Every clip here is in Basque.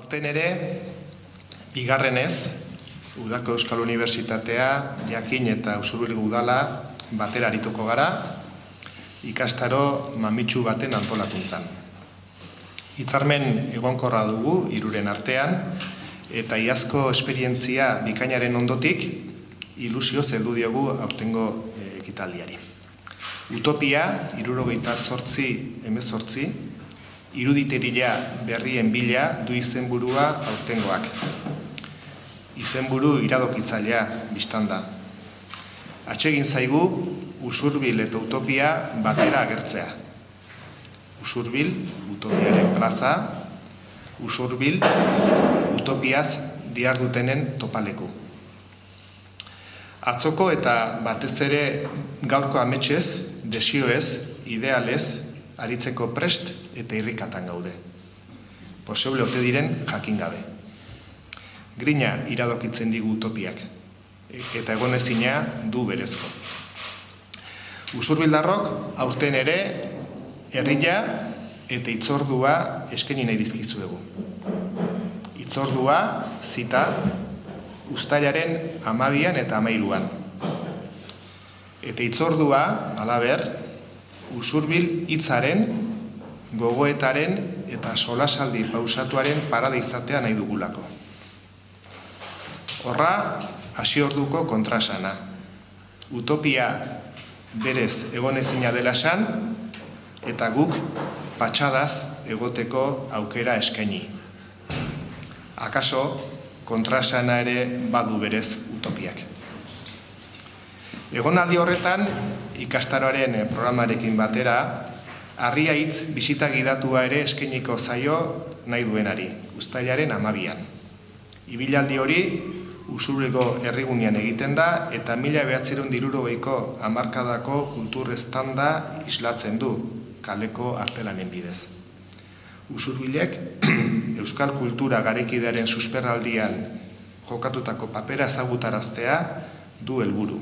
Aurten ere, bigarrenez, Udako Euskal Unibertsitatea, Jakin eta Usurbilgo udala batera arituko gara, ikastaro mamitsu baten antolakuntzan. Hitzarmen egonkorra dugu hiruren artean, eta iazko esperientzia bikainaren ondotik, ilusioz heldu diogu aurtengo ekitaldiari. Utopia, 78/18, iruditeria berrien bila du izenburua aurtengoak. Izenburu iradokitzailea biztanda. Atsegin zaigu Usurbil eta Utopia batera agertzea. Usurbil, Utopiaren plaza, Usurbil, Utopiaz dihardutenen topaleku. Atzoko eta batez ere gaurko ametsez, desioez, idealez, aritzeko prest eta irrikatan gaude. Posible ote diren jakin gabe. Grina iradokitzen digu utopiak, eta egonezina du berezko. Usurbildarrok aurten ere herria eta hitzordua eskaini nahi dizkizuegu. Hitzordua, zita, uztailaren 12 eta 13. Eta hitzordua, halaber, Usurbil hitzaren, gogoetaren eta solasaldi pausatuaren parada izatea nahi dugulako. Horra, hasi orduko kontrasana. Utopia berez egonezina dela esan, eta guk patxadaz egoteko aukera eskaini. Akaso, kontrasana ere badu berez utopiak. Egonaldi horretan, ikastaroaren programarekin batera, harria hitz bisita gidatua ere eskainiko zaio nahi duenari, uztailaren 12. Ibilaldi hori, Usurbilgo herrigunean egiten da, eta 1960ko hamarkadako kultur estanda islatzen du, kaleko artelanen bidez. Usurbilek euskal kultura garaikidearen susperraldian jokatutako papera ezagutaraztea du helburu.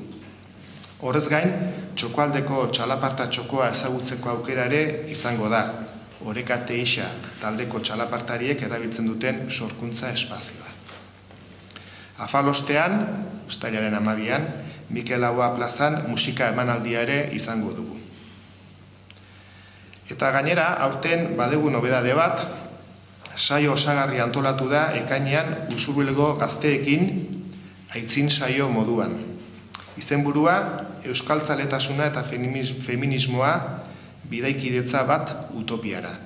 Horrez gain, txokoaldeko txalaparta txokoa ezagutzeko aukera ere izango da, Oreka Teixa taldeko txalapartariek erabiltzen duten sorkuntza espazioa. Afalostean, uztailaren 12, Mikel Aua plazan musika emanaldia ere izango dugu. Eta gainera, aurten badegu nobedade bat, saio osagarri antolatu da ekainean Usurbilgo gazteekin aitzin saio moduan. Izenburua, euskaltzaletasuna eta feminismoa bidaikidetza bat utopiara.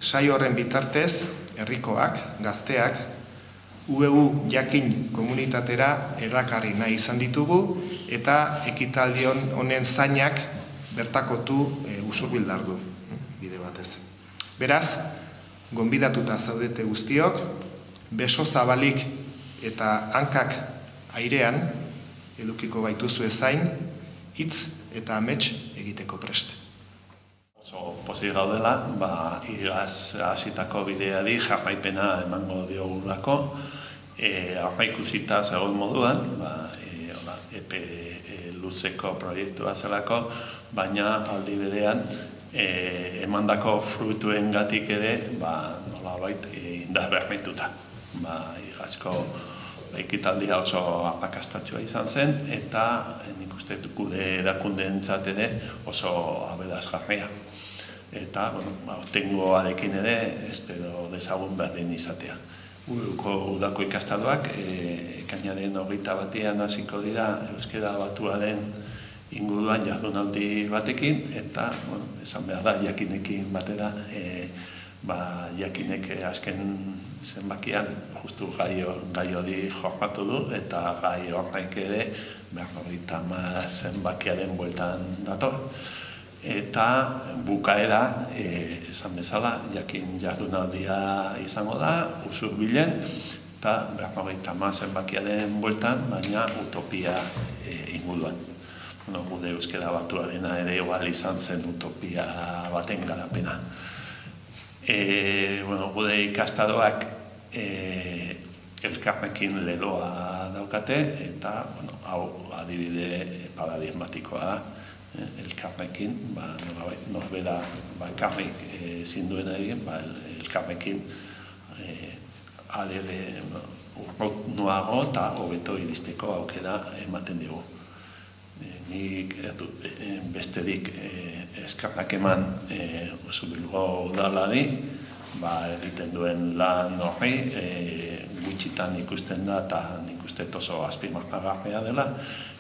Saio horren bitartez, herrikoak, gazteak, UEU Jakin komunitatera erakarri nahi izan ditugu eta ekitaldion honen zainak bertakotu Usurbilдар du, bide batez. Beraz, gonbidatuta zaudete guztiok, beso zabalik eta hankak airean, edukiko baituzu ezain, hitz eta amets egiteko prest. Oso pozik gaudela, igaz hasitako bideari jarraipena emango diogulako, aurreikusita zegoen moduan, epe luzeko proiektua zelako, baina aldi berean emandako frutuen gatik ere, nolabait indar bermituta. Igazko ekitaldia oso arrakastatsua izan zen, eta nik uste gure erakundeentzat ere oso aberasgarria. Eta, aurtengoarekin ere, espero dezagun berdin izatea. Udako ikastaroak, ekainaren 21 hasiko dira euskara batuaren inguruan jardunaldi batekin, eta, esan behar da, Jakinekin batera, Jakinek azken zenbakian justu gai hori jorratu du, eta gai horrek ere 50 zenbakiaren bueltan dator. Eta bukaera, esan bezala, Jakin jardunaldia izango da, Usurbilen, eta 50 zenbakiaren bueltan, baina utopia inguruan. Gure euskara batuarena ere igual izan zen utopia baten garapena. Gure ikastaroak elkarrekin leloa daukate, eta hau adibide paradigmatikoa da. Elkarrekin, norbera elkarrik ezin duena egin, elkarrekin adere urrutuago eta hobeto iristeko aukera ematen digu. Nik besterik eskerrak eman Usurbilgo udalari, egiten duen lan horri, gutxitan ikusten da eta nik uste oso azpimarragarria dela,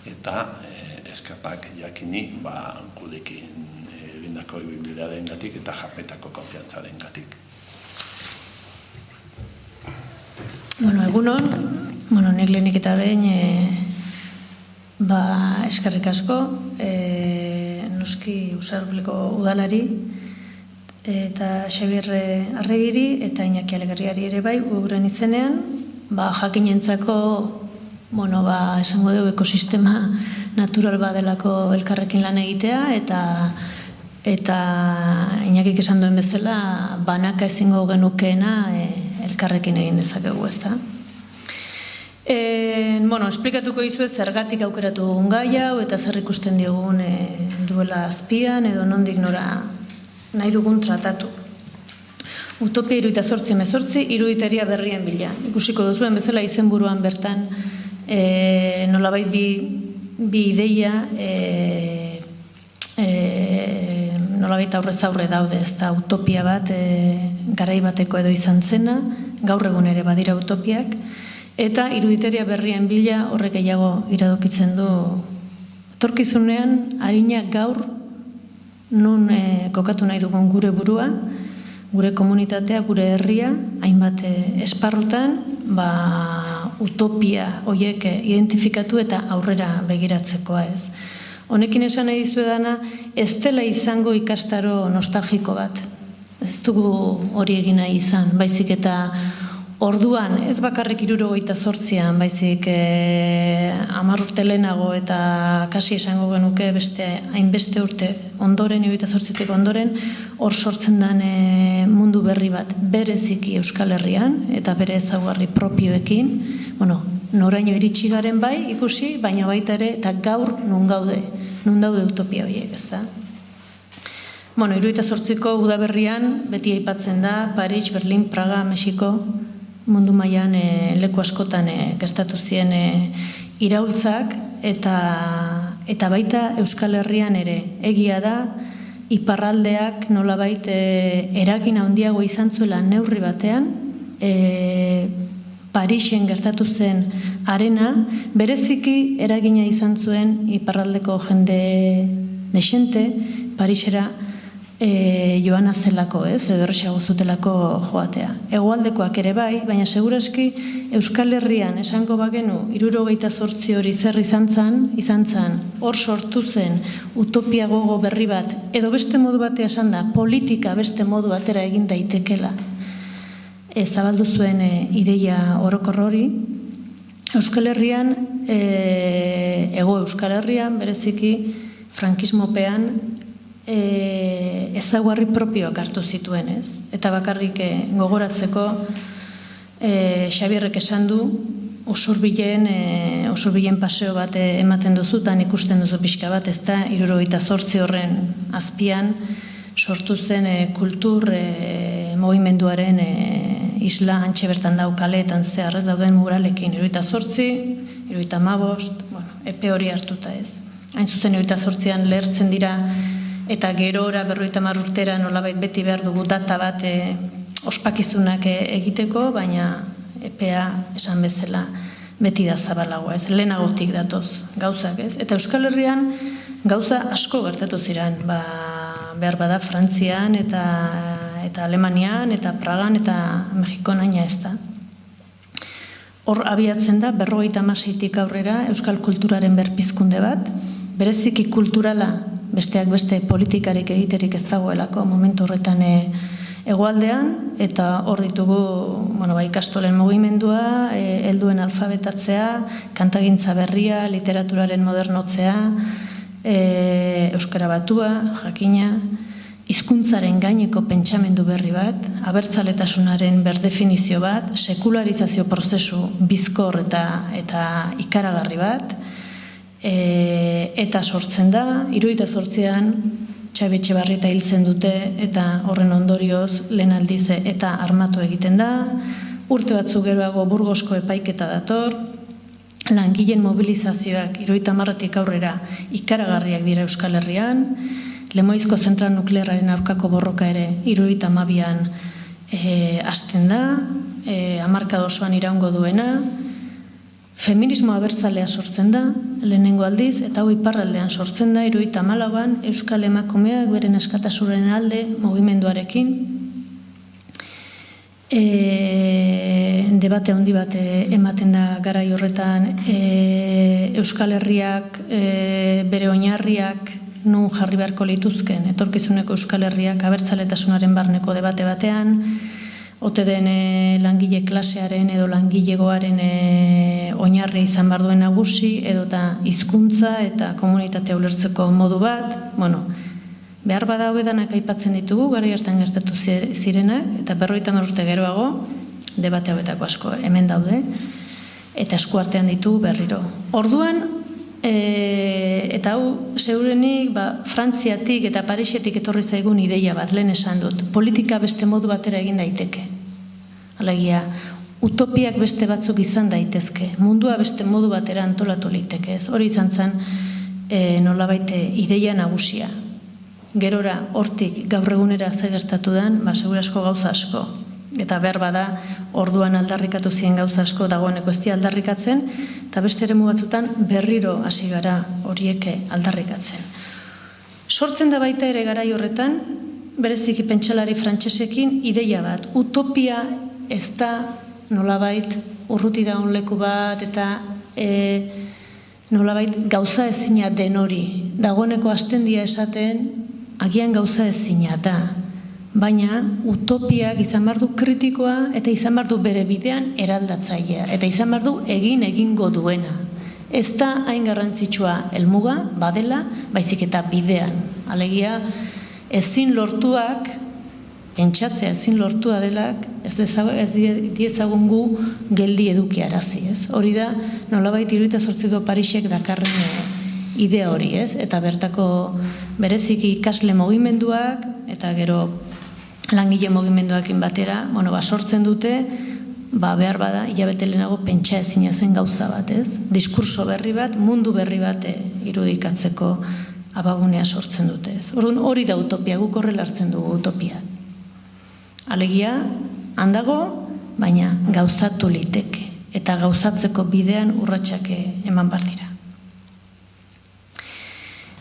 eta eskerrak jakini gurekin egindako ibilbidearengatik eta jarraitako konfiantzarengatik. Egunon, nik lehenik eta behin eskerrik asko, noski Usurbilgo udalari eta Xabier Arregiri eta Iñaki Alegarriari ere bai, guren izenean, jakinentzako, esango dugu ekosistema natural badelako elkarrekin lan egitea, eta Iñakik esan duen bezala, banaka ezingo genukeena elkarrekin egin dezakegu, ezta? Esplikatuko dizuet zergatik aukeratu dugun gai hau eta zer ikusten diogun duela azpian edo nondik nora nahi dugun tratatu. Utopia 2018 iruditeria berrien bila. Ikusiko duzuen bezala izenburuan bertan nolabait bi ideia nolabait aurrez aurre daude, ezta utopia bat garai bateko edo izan zena, gaur egun ere badira utopiak, eta iruditeria berrien bila horrek gehiago iradokitzen du etorkizunean harina gaur nun kokatu nahi dugun gure burua, gure komunitatea, gure herria, hainbat esparrutan, utopia horiek identifikatu eta aurrera begiratzekoa ez. Honekin esan nahi dizuedana, ez dela izango ikastaro nostalgiko bat. Ez dugu hori egin nahi izan, baizik eta orduan, ez bakarrik 78an, baizik 10 urte lehenago eta kasi esango genuke hainbeste urte ondoren, 78tik ondoren, hor sortzen den mundu berri bat bereziki Euskal Herrian eta bere ezaugarri propioekin, noraino iritsi garen bai ikusi, baina baita ere, eta gaur nun daude utopia horiek, ez da? 78ko udaberrian beti aipatzen da, Paris, Berlin, Praga, Mexiko, mundu mailan leku askotan gertatu ziren iraultzak eta baita Euskal Herrian ere egia da iparraldeak nolabait eragin handiago izan zuela neurri batean Parisen gertatu zen arena bereziki eragina izan zuen iparraldeko jende dexente Parisera joan azelako, edo errexago zutelako joatea. Hegoaldekoak ere bai, baina seguraski Euskal Herrian esango bagenu 78 hori zer izan zen, hor sortu zen utopia gogo berri bat, edo beste modu batea esan da, politika beste modu batera egin daitekela. Zabaldu zuen ideia orokor hori, Euskal Herrian, Hego Euskal Herrian, bereziki frankismopean, ezaugarri propioak hartu zituen, ez? Eta bakarrik gogoratzeko Xabierrek esan du Usurbilen paseo bat ematen duzutan ikusten duzu pixka bat, ez da 78 horren azpian sortu zen kultur mugimenduaren isla antxe bertan dau kaleetan zehar, ez dauden muralekin 78, 75, epe hori hartuta ez. Hain zuzen 78an lehertzen dira eta gerora 50 urtera nolabait beti behar dugu data bat ospakizunak egiteko, baina epea esan bezala beti da zabalagoa, ez lehenagotik datoz gauzak, ez? Eta Euskal Herrian gauza asko gertatu ziren, behar bada Frantzian eta Alemanian eta Pragan eta Mexikon aina ez da. Hor abiatzen da 56tik aurrera euskal kulturaren berpizkunde bat, bereziki kulturala besteak beste politikarik egiterik ez dagoelako momentu horretan hegoaldean, eta hor ditugu ikastolen mugimendua, helduen alfabetatzea, kantagintza berria, literaturaren modernotzea, euskara batua, jakina, hizkuntzaren gaineko pentsamendu berri bat, abertzaletasunaren berdefinizio bat, sekularizazio prozesu bizkor eta ikaragarri bat, eta sortzen da, 78an Txabi Etxebarrieta hiltzen dute eta horren ondorioz lehen aldiz eta armatu egiten da, urte batzuk geroago Burgosko epaiketa dator, langileen mobilizazioak 70-tik aurrera ikaragarriak dira Euskal Herrian, Lemoizko zentral nuklearraren aurkako borroka ere 72an hasten da, hamarkada osoan iraungo duena, feminismo abertzalea sortzen da, lehenengo aldiz, eta hau iparraldean sortzen da, 74an Euskal emakumeak beren askatasunaren alde mugimenduarekin. Debate handi bat ematen da garai horretan, Euskal Herriak bere oinarriak nun jarri beharko lituzken, etorkizuneko Euskal Herriak abertzaletasunaren barneko debate batean, ote den langile klasearen edo langilegoaren oinarria izan behar duen nagusi, edota hizkuntza eta komunitatea ulertzeko modu bat, behar bada hobedanak aipatzen ditugu, garai hartan gertatu zirenak, eta 50 urte geroago, debate hauetako asko hemen daude, eta eskuartean ditugu berriro. Orduan, eta hau, zeurenik, Frantziatik eta Parisetik etorri zaigun ideia bat, lehen esan dut, politika beste modu batera egin daiteke. Alegia, utopiak beste batzuk izan daitezke, mundua beste modu batera antolatu liteke ez. Hori izan zen nolabait ideia nagusia. Gerora, hortik gaur egunera ze gertatu den, segurasko gauza asko. Eta behar bada, orduan aldarrikatu ziren gauza asko dagoeneko ez aldarrikatzen, eta beste eremu batzutan berriro hasi gara horieke aldarrikatzen. Sortzen da baita ere garai horretan, bereziki pentsalari frantsesekin ideia bat. Utopia ez da nolabait urruti daun leku bat, eta nolabait gauza ezina den hori. Dagoeneko hasten dira esaten, agian gauza ezina da. Baina utopiak izan behar du kritikoa eta izan behar du bere bidean eraldatzailea. Eta izan behar du egingo duena. Ez da hain garrantzitsua helmuga, badela, baizik eta bidean. Alegia, ezin lortuak, pentsatzea ezin lortua delak, ez diezagun gu geldi edukiarazi. Hori da, nolabait 78ko Parisek dakarren idea hori, eta bertako bereziki ikasle mugimenduak, eta gero langile mugimenduakin batera, sortzen dute, behar bada, hilabete lehenago pentsa ezina zen gauza bat, diskurso berri bat, mundu berri bat irudikatzeko abagunea sortzen dute. Hori da utopia, guk horrela hartzen dugu utopia. Alegia, handago, baina gauzatu liteke, eta gauzatzeko bidean urratsak eman behar dira.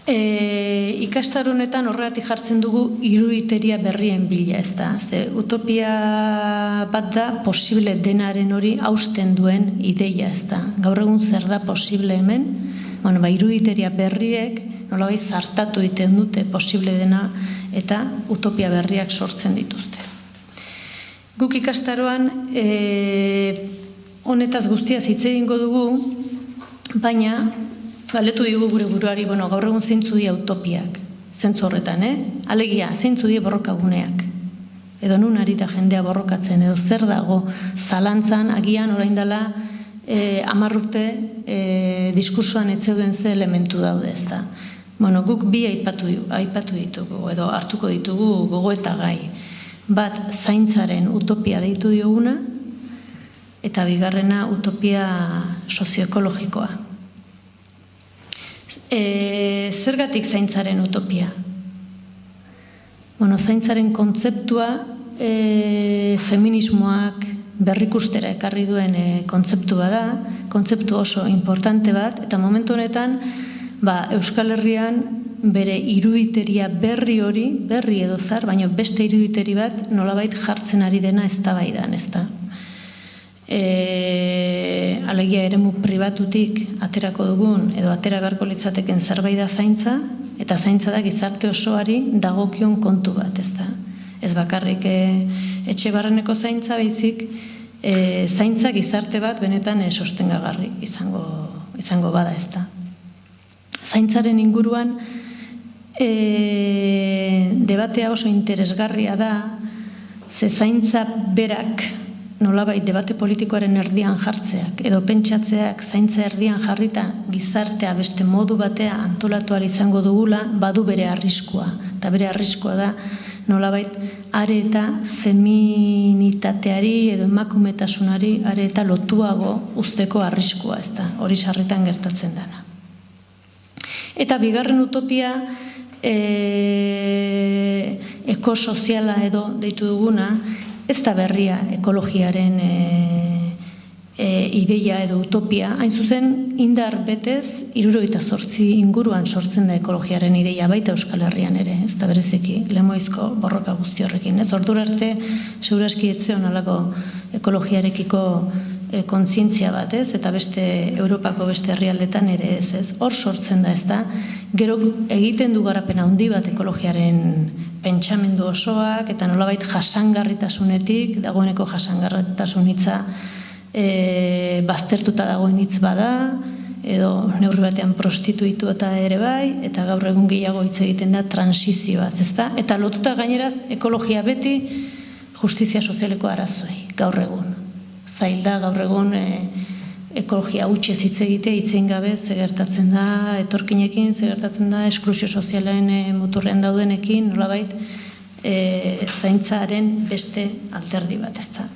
Ikastaronetan horregatik jartzen dugu iruditeria berrien bila, ez da. Utopia bat da posible denaren hori hausten duen ideia, ez da. Gaur egun zer da posible hemen, iruditeria berriek nolabait zartatu egiten dute posible dena eta utopia berriak sortzen dituzte. Guk ikastaroan honetaz guztiaz hitz egingo dugu, baina galdetu digu gure buruari, gaur egun zeintzu dira utopiak, zentzu horretan, alegia, zeintzu dira borrokaguneak, edo nun ari da jendea borrokatzen, edo zer dago zalantzan, agian orain dela 10 urte diskursoan etzeuden ze elementu daude, ez da. Guk bi aipatu ditugu, edo hartuko ditugu gogo eta gai. Bat, zaintzaren utopia deitu dioguna, eta bigarrena utopia sozioekologikoa. Zergatik zaintzaren utopia? Zaintzaren kontzeptua feminismoak berrikustera ekarri duen kontzeptua da, kontzeptu oso importante bat, eta momentu honetan Euskal Herrian bere iruditeria berri hori, berri edo zar, baina beste iruditeri bat nolabait jartzen ari dena eztabaidan, ez da. Alegia eremu pribatutik aterako dugun, edo atera beharko litzateken zerbait da zaintza, eta zaintza da gizarte osoari dagokion kontu bat, ez da. Ez bakarrik etxe barreneko zaintza baizik, zaintza gizarte bat benetan sostengagarri izango bada, ez da. Zaintzaren inguruan debatea oso interesgarria da, ze zaintza berak nolabait debate politikoaren erdian jartzeak, edo pentsatzeak zaintza erdian jarrita gizartea beste modu batea antolatu ahal izango dugula, badu bere arriskua. Eta bere arriskua da nolabait are eta feminitateari edo emakumetasunari are eta lotuago uzteko arriskua, ez da, hori sarritan gertatzen dana. Eta bigarren utopia, ekosoziala edo deitu duguna, ez da berria ekologiaren ideia edo utopia, hain zuzen indar betez 78 inguruan sortzen da ekologiaren ideia, baita Euskal Herrian ere, ez da bereziki Lemoizko borroka guzti horrekin. Ez ordura arte, seguraski etzeon alako ekologiarekiko kontzientzia bat, ez? Eta beste Europako beste herrialdetan ere ez. Hor sortzen da, ez da? Gero egiten du garapen handi bat ekologiaren pentsamendu osoak, eta nolabait jasangarritasunetik, dagoeneko jasangarritasun hitza baztertuta dagoen hitz bada, edo neurri batean prostituitu eta ere bai, eta gaur egun gehiago hitz egiten da transizioaz, ez da? Eta lotuta gaineraz, ekologia beti justizia sozialeko arazoi, gaur egun. Zail da gaur egun ekologia hutsez hitz egitea, hitzein gabe gertatzen da, etorkinekin gertatzen da, esklusio sozialen muturrean daudenekin, nolabait zaintzaren beste alderdi bat, ez da.